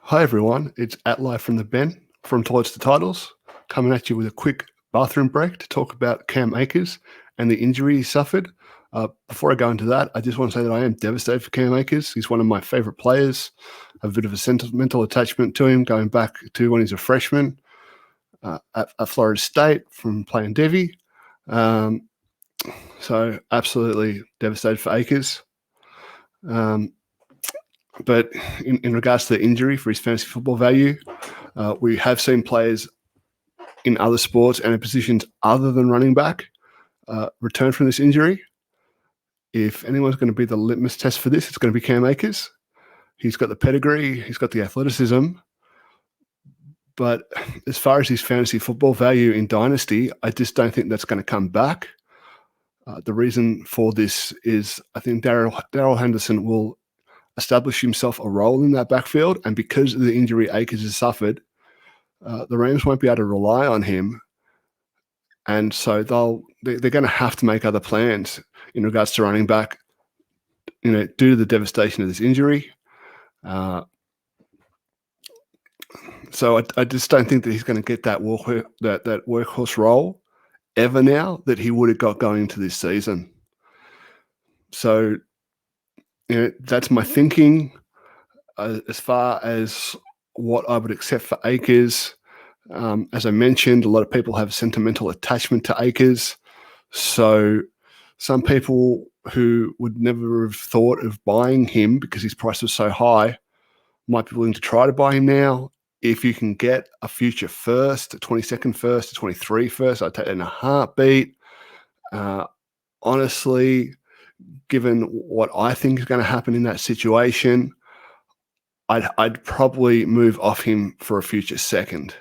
Hi everyone, it's at Live from the Ben from Toilets to Titles, coming at you with a quick bathroom break to talk about Cam Akers and the injury he suffered. Before I go into that, I just want to say that I am devastated for Cam Akers. He's one of my favourite players. I have a bit of a sentimental attachment to him, going back to when he's a freshman at Florida State from playing Devy. So absolutely devastated for Akers. But in regards to the injury for his fantasy football value, we have seen players in other sports and in positions other than running back return from this injury. If anyone's going to be the litmus test for this, it's going to be Cam Akers. He's got the pedigree, he's got the athleticism. But as far as his fantasy football value in Dynasty, I just don't think that's going to come back. The reason for this is I think Darrell Henderson will establish himself a role in that backfield, and because of the injury Akers has suffered, the Rams won't be able to rely on him, and so they're going to have to make other plans in regards to running back, due to the devastation of this injury. So I just don't think that he's going to get that workhorse role ever now that he would have got going into this season. So that's my thinking. As far as what I would accept for Akers, as I mentioned, a lot of people have sentimental attachment to Akers. So some people who would never have thought of buying him because his price was so high might be willing to try to buy him now. If you can get a future first, a 22nd first, a 23 first, I'd take that in a heartbeat. Honestly, given what I think is going to happen in that situation, I'd probably move off him for a future second.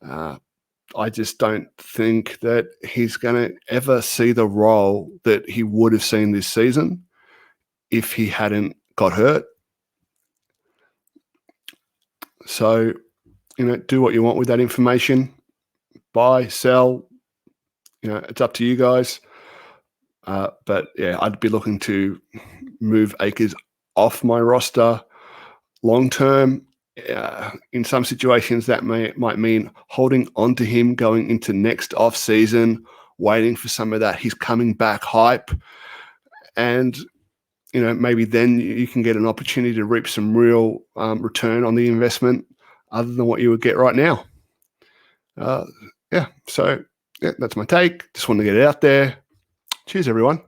I just don't think that he's going to ever see the role that he would have seen this season if he hadn't got hurt. So, do what you want with that information. Buy, sell, it's up to you guys. But yeah, I'd be looking to move Akers off my roster long term. In some situations, that might mean holding on to him going into next off season, waiting for some of that he's coming back hype, and maybe then you can get an opportunity to reap some real return on the investment other than what you would get right now. So that's my take. Just wanted to get it out there. Cheers, everyone.